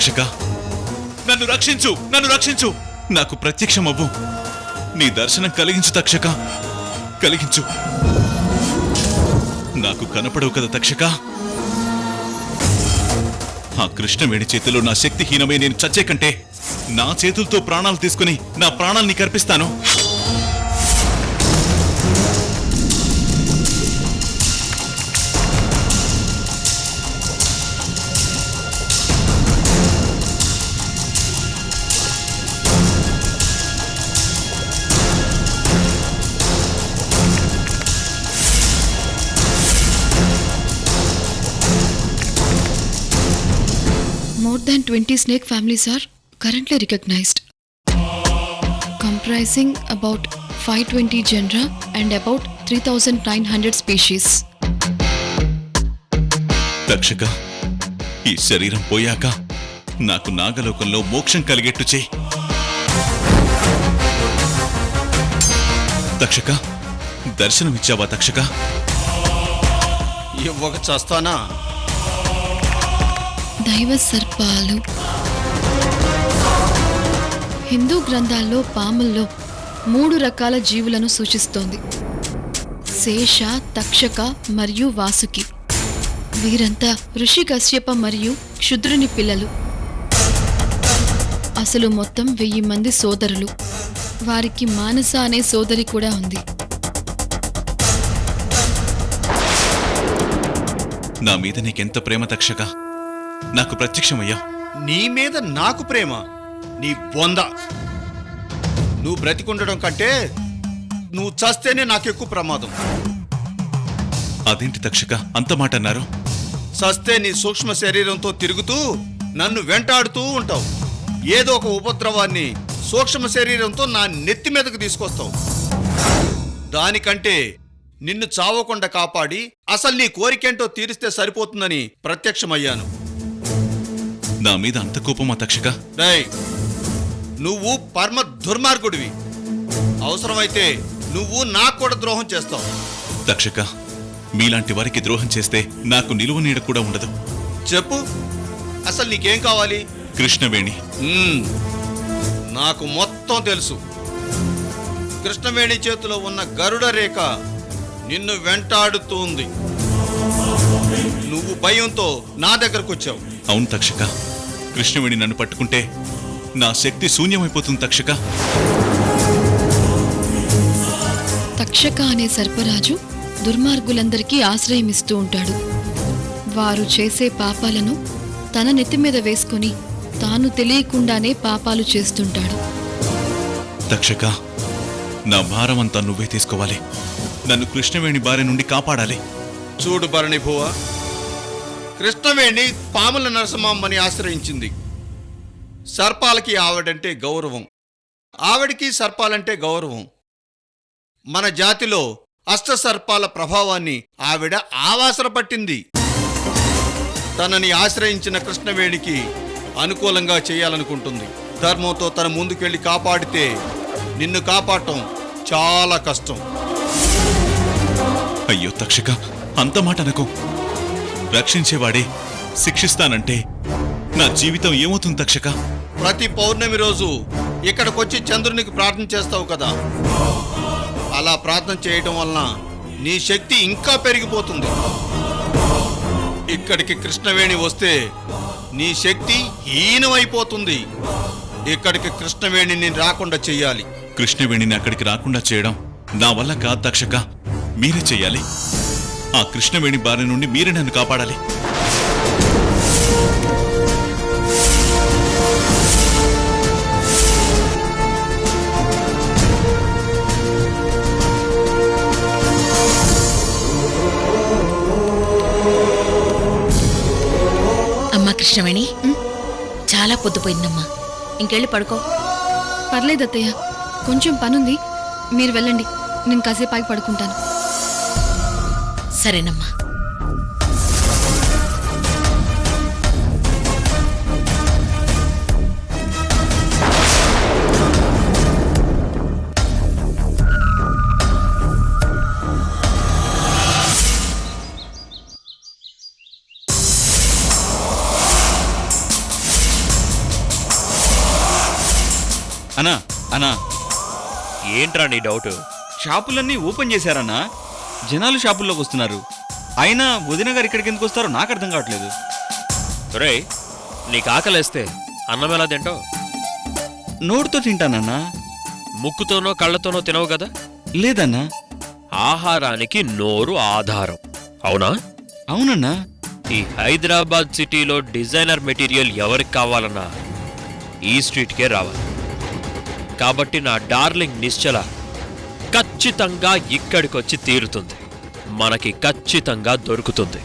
తక్షక, నన్ను రక్షించు, నన్ను రక్షించు, నాకు ప్రత్యక్షమవ్వు, నీ దర్శనం కలిగించు తక్షక, కలిగించు. నాకు కనపడవు కదా తక్షక. ఆ కృష్ణవేణి చేతిలో నా శక్తిహీనమై నేను చచ్చే కంటే నా చేతులతో ప్రాణాలు తీసుకుని నా ప్రాణాలు నీకు అర్పిస్తాను. More than 20 snake families are currently recognized, comprising about 520 genera and about 3,900 species. Takshaka, ఈ శరీరం పోయాక నాకు నాగలోకంలో మోక్షం కలిగేట్టు చేయి. తక్షక, దర్శనమిచ్చావా తక్షక? ఇవ్వక చేస్తానా? దైవ సర్పాలు. హిందూ గ్రంథాల్లో పాముల్లో 3 రకాల జీవులను సూచిస్తోంది: శేష, తక్షక మరియు వాసుకి. వీరంతా ఋషి కశ్యప మరియు క్షుద్రుని పిల్లలు. అసలు మొత్తం 1000 మంది సోదరులు. వారికి మానస అనే సోదరి కూడా ఉంది. నా మీద నీకెంత ప్రేమ తక్షక, నాకు ప్రత్యక్షమయ్యా. నీ మీద నాకు ప్రేమ? నీ బొంద! నువ్వు బ్రతికుండడం కంటే నువ్వు చస్తేనే నాకెక్కువ ప్రమాదం. అదేంటి తక్షక అంత మాట అన్నారు? చస్తే నీ సూక్ష్మ శరీరంతో తిరుగుతూ నన్ను వెంటాడుతూ ఉంటావు. ఏదో ఒక ఉపద్రవాన్ని సూక్ష్మ శరీరంతో నా నెత్తి మీదకు తీసుకొస్తావు. దానికంటే నిన్ను చావకుండా కాపాడి అసలు నీ కోరికేంటో తీరిస్తే సరిపోతుందని ప్రత్యక్షమయ్యాను. నా మీద అంత కోపమా తక్షక? రేయ్, నువ్వు పరమ దుర్మార్గుడివి. అవసరమైతే నువ్వు నాకు కూడా ద్రోహం చేస్తావు. తక్షక, మీలాంటి వారికి ద్రోహం చేస్తే నాకు నిలువ నీడ కూడా ఉండదు. చెప్పు, అసలు నీకేం కావాలి? కృష్ణవేణి. నాకు మొత్తం తెలుసు. కృష్ణవేణి చేతిలో ఉన్న గరుడ రేఖ నిన్ను వెంటాడుతుంది. నువ్వు భయంతో నా దగ్గరకు వచ్చావు. అవును తక్షక, కృష్ణవేణి నన్ను పట్టుకుంటే నా శక్తి శూన్యమైపోతుంది తక్షక. తక్షక అనే సర్పరాజు దుర్మార్గులందరికీ ఆశ్రయమిస్తూ ఉంటాడు. వారు చేసే పాపాలను తన నెత్తి మీద వేసుకుని తాను తెలియకుండానే పాపాలు చేస్తుంటాడు. తక్షక, నా భారం అంతా నువ్వే తీసుకోవాలి. నన్ను కృష్ణవేణి బారి నుండి కాపాడాలి. చూడు భరణి భువ, కృష్ణవేణి పాముల నరసింహమ్మని ఆశ్రయించింది. సర్పాలకి ఆవిడంటే గౌరవం, ఆవిడికి సర్పాలంటే గౌరవం. మన జాతిలో అష్టసర్పాల ప్రభావాన్ని ఆవిడ ఆవాసన పట్టింది. తనని ఆశ్రయించిన కృష్ణవేణికి అనుకూలంగా చేయాలనుకుంటుంది. ధర్మంతో తన ముందుకెళ్ళి కాపాడితే నిన్ను కాపాడటం చాలా కష్టం. అయ్యో తక్షక, అంత మాట అనకు. రక్షించేవాడే శిక్షిస్తానంటే నా జీవితం ఏమవుతుంది తక్షక? ప్రతి పౌర్ణమి రోజు ఇక్కడికొచ్చి చంద్రునికి ప్రార్థన చేస్తావు కదా, అలా ప్రార్థన చేయటం వలన నీ శక్తి ఇంకా పెరిగిపోతుంది. ఇక్కడికి కృష్ణవేణి వస్తే నీ శక్తి హీనమైపోతుంది. ఇక్కడికి కృష్ణవేణిని రాకుండా చెయ్యాలి. కృష్ణవేణిని అక్కడికి రాకుండా చేయడం నా వల్ల కాదు తక్షక, మీరే చెయ్యాలి. ఆ కృష్ణవేణి బారి నుండి మీరే నన్ను కాపాడాలి. అమ్మా కృష్ణవేణి, చాలా పొద్దుపోయిందమ్మా, ఇంకెళ్ళి పడుకో. పర్లేదు అత్తయ్య, కొంచెం పనుంది, మీరు వెళ్ళండి, నేను కాసేపు ఆగి పడుకుంటాను. సరేనమ్మా. అన్నా అన్నా ఏంట్రా నీ డౌట్? షాపులన్నీ ఓపెన్ చేశారన్నా, జనాలు షాపుల్లోకి వస్తున్నారు. అయినా వదిన గారు ఇక్కడికి ఎందుకు వస్తారో నాకు అర్థం కావట్లేదు. రే, నీకు ఆకలేస్తే అన్నం ఎలా తింటావు? నోటితో తింటానన్నా. ముక్కుతోనో కళ్ళతోనో తినవు కదా. లేదన్నా. ఆహారానికి నోరు ఆధారం, అవునా? అవునన్నా. ఈ హైదరాబాద్ సిటీలో డిజైనర్ మెటీరియల్ ఎవరికి కావాలన్నా ఈ స్ట్రీట్కే రావాలి. కాబట్టి నా డార్లింగ్ నిశ్చల ఖచ్చితంగా ఇక్కడికొచ్చి తీరుతుంది. మనకి ఖచ్చితంగా దొరుకుతుంది.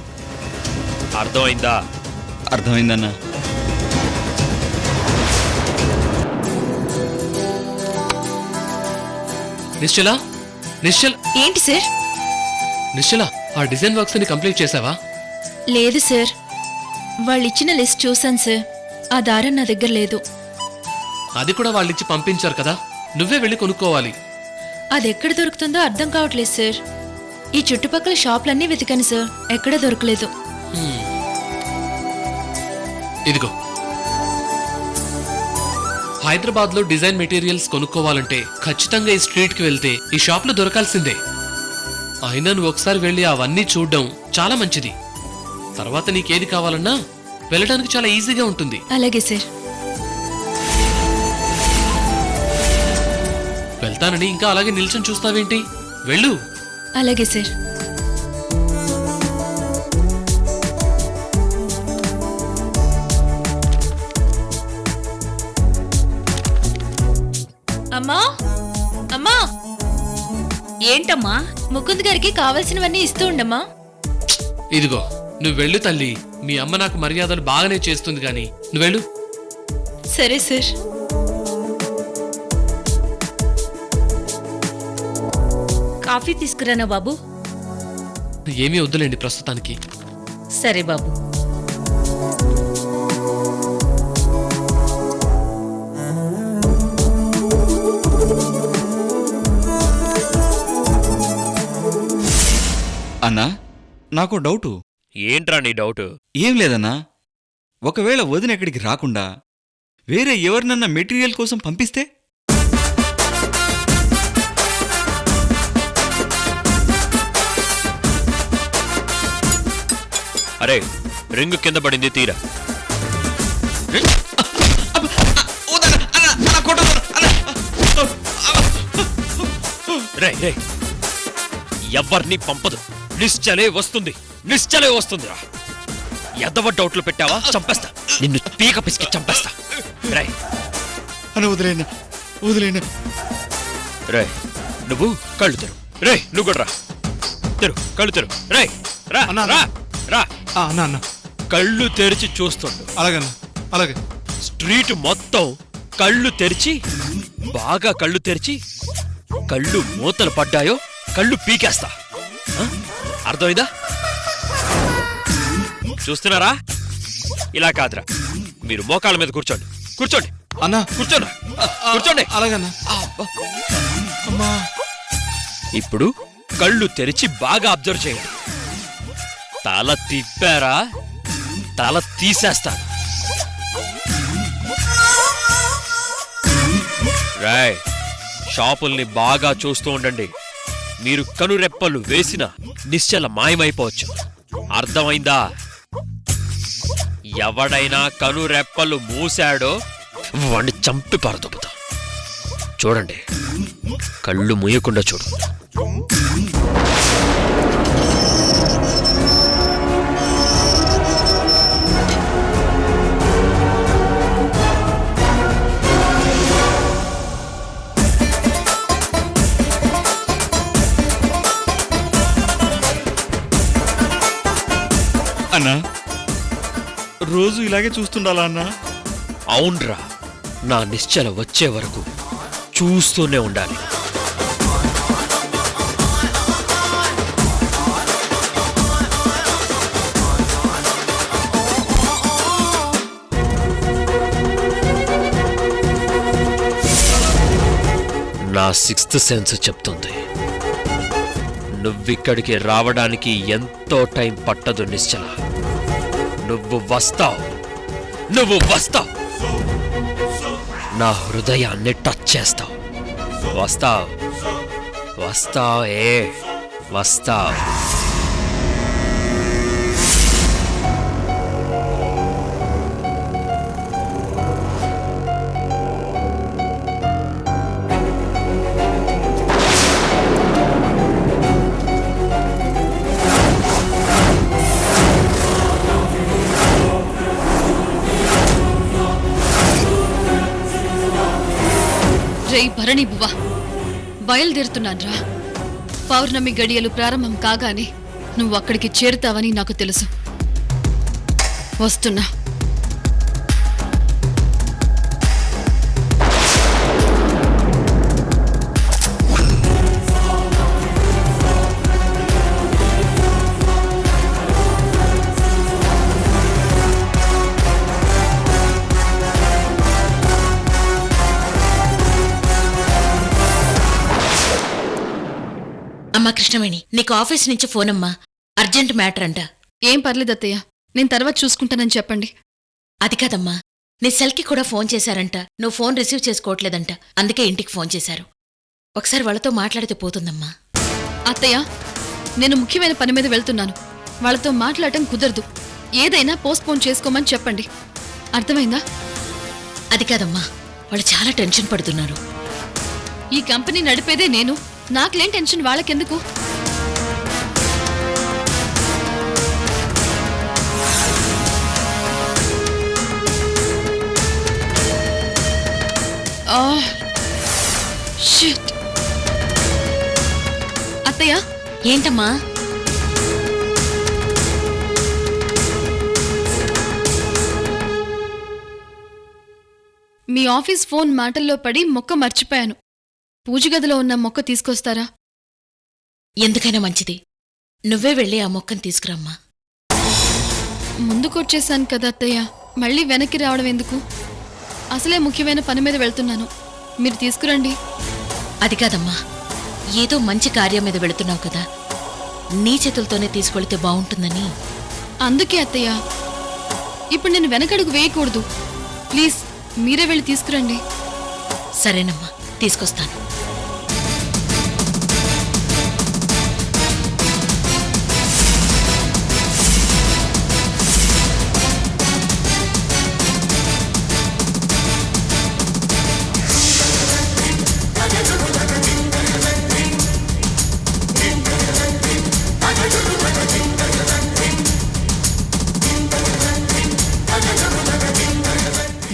అర్థమైందా? అర్థమైందన్నా. నిశ్చల, నిశ్చల్, ఏంటి సార్? నిశ్చల, ఆ డిజైన్ వర్క్స్ ని కంప్లీట్ చేసావా? లేదు సార్, వాళ్ళు ఇచ్చిన లిస్ట్ చూశాను సార్. ఆ దారం నా దగ్గర లేదు. అది కూడా వాళ్ళిచ్చి పంపించారు కదా, నువ్వే వెళ్ళి కొనుక్కోవాలి. అది ఎక్కడ దొరుకుతుందో అర్థం కావట్లేదు సార్. ఈ చుట్టుపక్కల షాపులన్నీ వెతికాను సార్, ఎక్కడ దొరకలేదు. ఇదిగో, హైదరాబాద్ లో డిజైన్ మెటీరియల్స్ కొనుక్కోవాలంటే ఖచ్చితంగా ఈ స్ట్రీట్ కి వెళ్తే ఈ షాప్ లో దొరకాల్సిందే. అయినా నువ్వు ఒకసారి వెళ్ళి అవన్నీ చూడడం చాలా మంచిది. తర్వాత నీకేది కావాలన్నా వెళ్ళడానికి చాలా ఈజీగా ఉంటుంది. అలాగే సార్. వెళ్తానని ఇంకా అలాగే నిల్చొని చూస్తావేంటి? వెళ్ళు. అలాగే సార్. అమ్మా, అమ్మా, ఏంటమ్మా? ముకుంద్ గారికి కావాల్సినవన్నీ ఇస్తూ ఉండమ్మా. ఇదిగో, నువ్వు వెళ్ళు తల్లి. మీ అమ్మ నాకు మర్యాదలు బాగానే చేస్తుంది గాని నువ్వు వెళ్ళు. సరే సార్. కాఫీ తీసుకురానా బాబు? ఏమీ వద్దులేండి ప్రస్తుతానికి. సరే బాబు. అన్నా, నాకు డౌటు. ఏంట్రా నీ డౌట్? ఏం లేదన్నా, ఒకవేళ వదిన ఎక్కడికి రాకుండా వేరే ఎవరినన్నా మెటీరియల్ కోసం పంపిస్తే? అరే, రింగు కింద పడింది, తీరా. రే రే, ఎవ్వర్నీ పంపదు. నిశ్చలే వస్తుంది, నిశ్చలే వస్తుంది. ఎద్దవ డౌట్లు పెట్టావా చంపేస్తా. నిన్ను పీక పిసికి చంపేస్తా. రే అని వదిలేనా, వదిలేనా. రే, నువ్వు కళ్ళు తెరు. రే, నువ్వు కూడా రా. తెరు, కళ్ళు తెరు. రే రా, రా, రా. అన్న కళ్ళు తెరిచి చూస్తుండు. అలాగన్నా, అలాగే. స్ట్రీట్ మొత్తం కళ్ళు తెరిచి, బాగా కళ్ళు తెరిచి, కళ్ళు మూతలు పడ్డాయో కళ్ళు పీకేస్తా. ఆ? అర్థమైందా? చూస్తున్నారా? ఇలా కాదురా, మీరు మోకాళ్ళ మీద కూర్చోండి. కూర్చోండి అన్నా, కూర్చోండి కూర్చోండి. అలాగన్నా. అమ్మా, ఇప్పుడు కళ్ళు తెరిచి బాగా అబ్జర్వ్ చేయండి. తల తిప్పారా, తల తీసేస్తాను. రాయ్, షాపుల్ని బాగా చూస్తూ ఉండండి. మీరు కనురెప్పలు వేసిన నిశ్చల మాయమైపోవచ్చు. అర్థమైందా? ఎవడైనా కనురెప్పలు మూశాడో వాణ్ణి చంపి పారదొబ్బుతా. చూడండి, కళ్ళు మూయకుండా చూడు. అన్నా, రోజు ఇలాగే చూస్తుండాలా అన్నా? అవునరా, నా నిశ్చల వచ్చే వరకు చూస్తూనే ఉండాలి. నా సిక్స్త్ సెన్స్ చెప్తుంది, నువ్విక్కడికి రావడానికి ఎంతో టైం పట్టదు నిశ్చల. నువ్వు వస్తావు, నువ్వు వస్తావు. నా హృదయాన్ని టచ్ చేస్తావు. వస్తావు వస్తావు వస్తావు. రే భరణి బువ్వా, బయలుదేరుతున్నాన్రా. పౌర్ణమి గడియలు ప్రారంభం కాగానే నువ్వు అక్కడికి చేరుతావని నాకు తెలుసు. వస్తున్నా. అమ్మా కృష్ణవేణి, నీకు ఆఫీస్ నుంచి ఫోన్ అమ్మా. అర్జెంట్ మ్యాటర్ అంట. ఏం పర్లేదు అత్తయ్య, నేను తర్వాత చూసుకుంటానని చెప్పండి. అది కాదమ్మా, నీ సెల్కి కూడా ఫోన్ చేశారంట. నువ్వు ఫోన్ రిసీవ్ చేసుకోవట్లేదంట. అందుకే ఇంటికి ఫోన్ చేశారు. ఒకసారి వాళ్ళతో మాట్లాడితే పోతుందమ్మా. అత్తయ్య, నేను ముఖ్యమైన పని మీద వెళ్తున్నాను. వాళ్ళతో మాట్లాడటం కుదరదు. ఏదైనా పోస్ట్పోన్ చేసుకోమని చెప్పండి. అర్థమైందా? అది కాదమ్మా, వాళ్ళు చాలా టెన్షన్ పడుతున్నారు. ఈ కంపెనీ నడిపేదే నేను. నాకులేం టెన్షన్ వాళ్ళకెందుకు? షిట్. అత్తయ్య, ఏంటమ్మా? మీ ఆఫీస్ ఫోన్ మాటల్లో పడి మొక్క మర్చిపోయాను. పూజగదిలో ఉన్న మొక్క తీసుకొస్తారా? ఎందుకైనా మంచిది. నువ్వే వెళ్ళి ఆ మొక్కను తీసుకురమ్మా. ముందుకొచ్చేసాను కదా అత్తయ్య, మళ్ళీ వెనక్కి రావడం ఎందుకు? అసలే ముఖ్యమైన పని మీద వెళ్తున్నాను. మీరు తీసుకురండి. అది కాదమ్మా, ఏదో మంచి కార్యం మీద వెళుతున్నావు కదా, నీ చేతులతోనే తీసుకెళ్తే బాగుంటుందని. అందుకే అత్తయ్య, ఇప్పుడు నేను వెనకడుగు వేయకూడదు. ప్లీజ్ మీరే వెళ్ళి తీసుకురండి. సరేనమ్మా, తీసుకొస్తాను.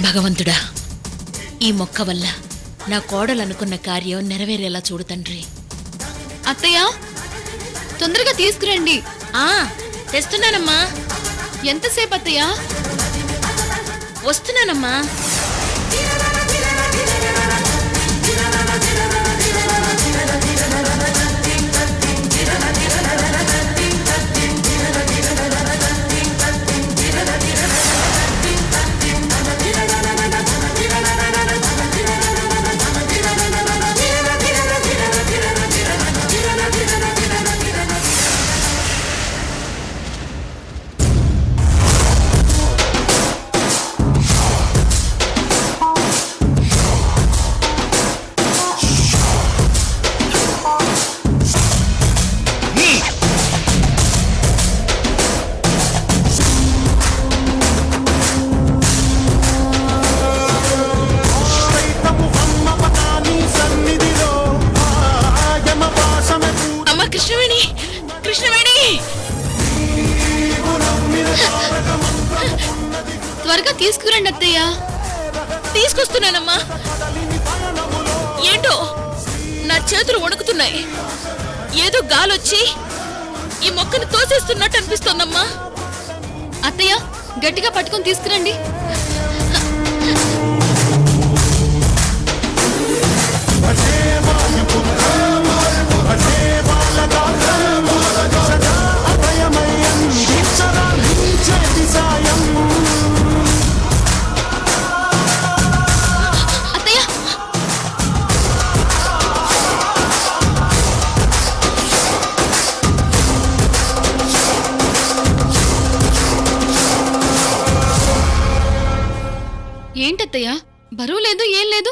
భగవంతుడా, ఈ మొక్క వల్ల నా కోడలనుకున్న కార్యం నెరవేరేలా చూడు తండ్రి. అత్తయ్య, తొందరగా తీసుకురండి. తెస్తున్నానమ్మా. ఎంతసేపు అత్తయ్య? వస్తున్నానమ్మా. త్వరగా తీసుకురండి అత్తయ్య. తీసుకొస్తున్నానమ్మా. ఏంటో నా చేతులు వణుకుతున్నాయి. ఏదో గాలొచ్చి ఈ మొక్కను తోసేస్తున్నట్టు అనిపిస్తోందమ్మా. అత్తయ్య, గట్టిగా పట్టుకొని తీసుకురండి. ఏంటత్తయ్య, బరువు లేదు ఏం లేదు.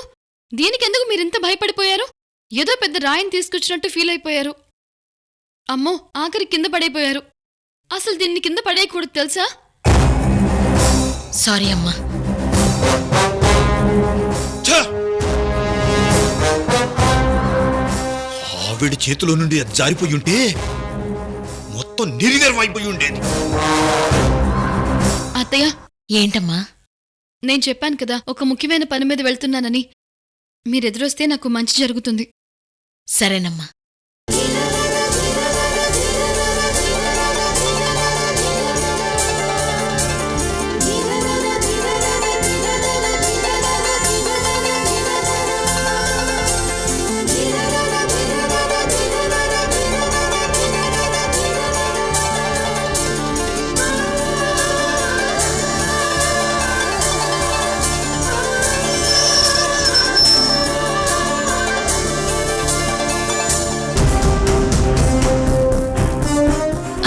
దీనికెందుకు మీరింత భయపడిపోయారు? ఏదో పెద్ద రాయిని తీసుకొచ్చినట్టు ఫీల్ అయిపోయారు. అమ్మో, ఆఖరి కింద పడైపోయారు. అసలు దీన్ని కింద పడేయకూడదు తెలుసా? సారీ అమ్మా. ఆవిడ చేతిలో నుండి అది జారిపోయి ఉంటే మొత్తం నిర్వీర్యం అయిపోయి ఉండేది. అత్తయ్య, ఏంటమ్మా? నేను చెప్పాను కదా ఒక ముఖ్యమైన పని మీద వెళ్తున్నానని. మీరెదురొస్తే నాకు మంచి జరుగుతుంది. సరేనమ్మా.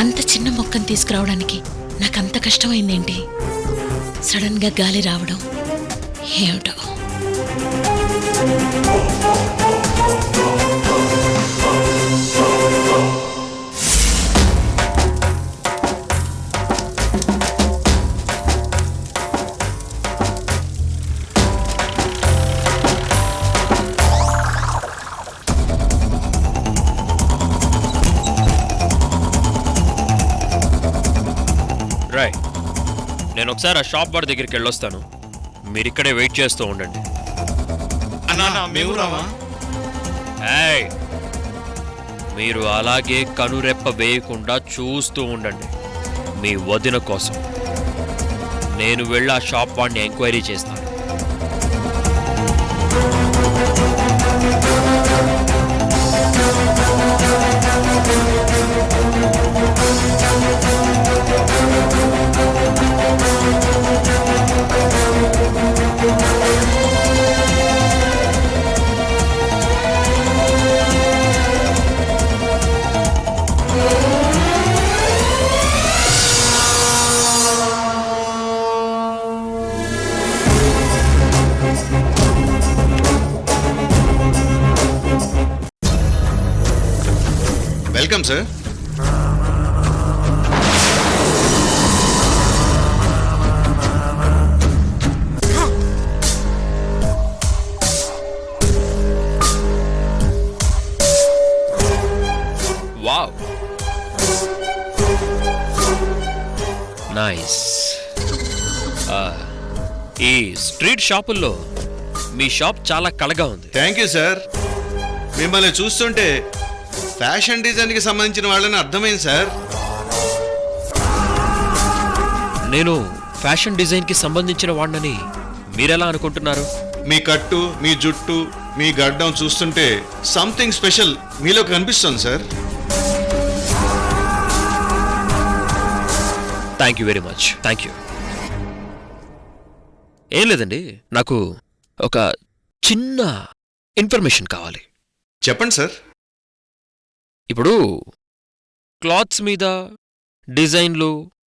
అంత చిన్న మొక్కను తీసుకురావడానికి నాకంత కష్టమైందేంటి? సడన్ గా గాలి రావడం ఏమిటో. రాయ్, నేను ఒకసారి ఆ షాప్ వాడి దగ్గరికి వెళ్ళొస్తాను. మీరిక్కడే వెయిట్ చేస్తూ ఉండండి. మేము రామా? ఏయ్, మీరు అలాగే కనురెప్ప వేయకుండా చూస్తూ ఉండండి. మీ వదిన కోసం నేను వెళ్ళి ఆ షాప్ వాడిని ఎంక్వైరీ చేస్తాను. Welcome sir. Wow, nice. ఈ స్ట్రీట్ షాపుల్లో మీ షాప్ చాలా కళగా ఉంది. Thank you sir. మిమ్మల్ని చూస్తుంటే ఫ్యాషన్ డిజైన్కి సంబంధించిన వాళ్ళని అర్థమైంది సార్. నేను ఫ్యాషన్ డిజైన్కి సంబంధించిన వాడినని మీరెలా అనుకుంటున్నారు? మీ కట్టు, మీ జుట్టు, మీ గడ్డం చూస్తుంటే సంథింగ్ స్పెషల్ మీలో కనిపిస్తుంది sir. Thank you very much. Thank you. ఏం లేదండి, నాకు ఒక చిన్న ఇన్ఫర్మేషన్ కావాలి. చెప్పండి సార్. ఇప్పుడు క్లాత్స్ మీద డిజైన్లు,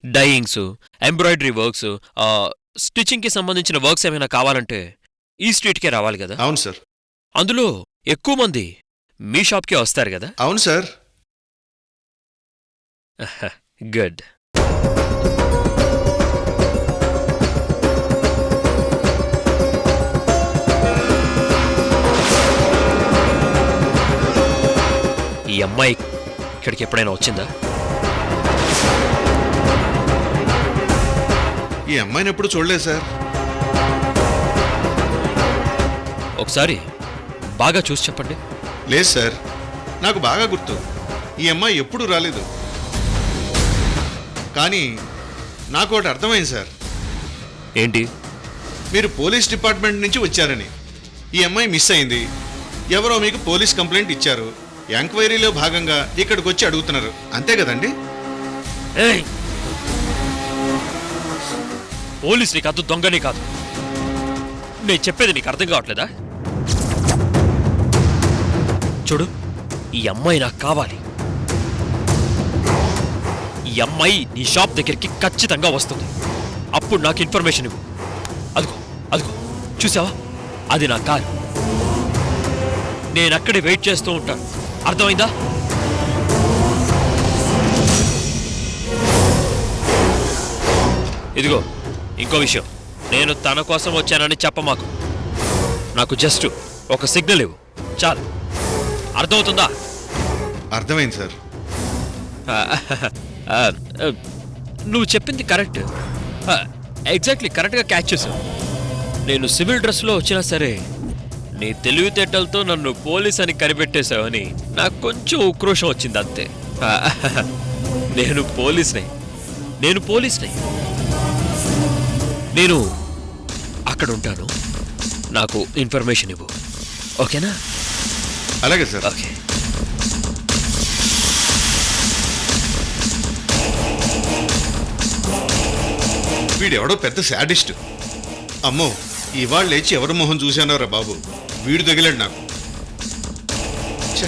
డైయింగ్స్, ఎంబ్రాయిడరీ వర్క్స్, స్టిచ్చింగ్కి సంబంధించిన వర్క్స్ ఏమైనా కావాలంటే ఈ స్ట్రీట్కే రావాలి కదా? అవును సార్. అందులో ఎక్కువ మంది మీ షాప్కే వస్తారు కదా? అవును సార్. గుడ్. ఈ అమ్మాయి ఇక్కడికి ఎప్పుడైనా వచ్చిందా? ఈ అమ్మాయిని ఎప్పుడు చూడలేదు సార్. ఒకసారి బాగా చూసి చెప్పండి. లేదు సార్, నాకు బాగా గుర్తు. ఈ అమ్మాయి ఎప్పుడూ రాలేదు. కానీ నాకు ఒకటి అర్థమైంది సార్. ఏంటి? మీరు పోలీస్ డిపార్ట్మెంట్ నుంచి వచ్చారని. ఈ అమ్మాయి మిస్ అయింది. ఎవరో మీకు పోలీస్ కంప్లైంట్ ఇచ్చారు. ఎంక్వైరీలో భాగంగా ఇక్కడికి వచ్చి అడుగుతున్నారు, అంతే కదండి? ఏయ్! పోలీసుని కాదు, దొంగని కాదు. నేను చెప్పేది నీకు అర్థం కావట్లేదా? చూడు, ఈ అమ్మాయి నాకు కావాలి. ఈ అమ్మాయి నీ షాప్ దగ్గరికి ఖచ్చితంగా వస్తుంది. అప్పుడు నాకు ఇన్ఫర్మేషన్ ఇవ్వు. అదిగో అదిగో, చూసావా? అది నా కారు. నేనక్కడే వెయిట్ చేస్తూ ఉంటాను. అర్థమైందా? ఇదిగో ఇంకో విషయం, నేను తన కోసం వచ్చానని చెప్పమాకు. నాకు జస్ట్ ఒక సిగ్నల్ ఇవ్వు చాలు. అర్థమవుతుందా? అర్థమైంది సార్. ఆ, ఆ, నువ్వు చెప్పింది కరెక్ట్. ఎగ్జాక్ట్లీ కరెక్ట్గా క్యాచ్ చేశావు. నేను సివిల్ డ్రెస్లో వచ్చినా సరే నీ తెలివితేటలతో నన్ను పోలీస్ అని కనిపెట్టేశావని నాకు కొంచెం ఉక్రోషం వచ్చింది అంతే. నేను పోలీస్నే. నేను అక్కడ ఉంటాను. నాకు ఇన్ఫర్మేషన్ ఇవ్వు, ఓకేనా? అలాగే సార్. ఓకే. వీడెవడో పెద్ద శాడిస్ట్. అమ్మో, ఇవాళ లేచి ఎవరి మొహం చూశానోరా బాబు, వీడు తగిలాడు నాకు. ఛే.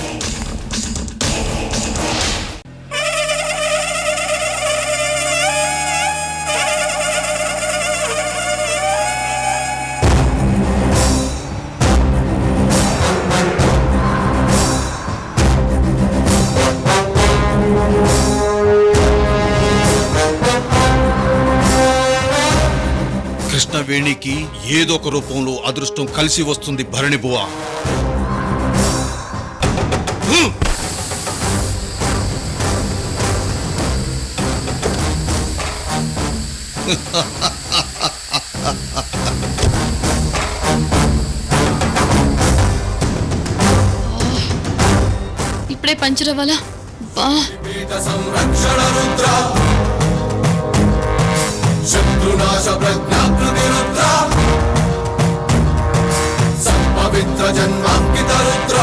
కృష్ణవేణికి ఏదో ఒక రూపంలో అదృష్టం కలిసి వస్తుంది భరణి బువ్వ. ఇప్పుడే పంచర్ అవ్వాలా? బా శత్రునాశ ప్రజ్ఞాకృతి రుద్ర సత్పవిత్ర జన్మాంకిత రుద్ర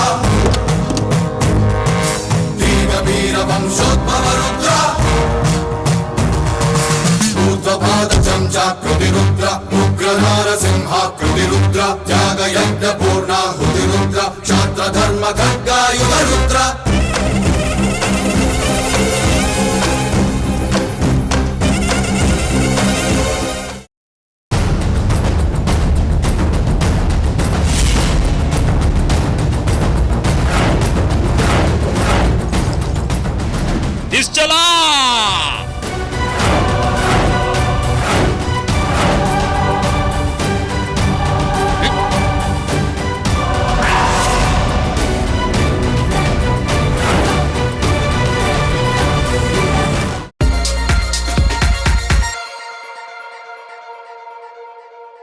దీన వీర వంశోద్భవ రుద్ర ఊర్ధ్వపాద చంచాకృతి రుద్ర ఉగ్ర నారసింహాకృతి రుద్ర త్యాగయజ్ఞ పూర్ణాహుతి రుద్ర క్షాత్ర ధర్మ ఖడ్గాయుధ రుద్ర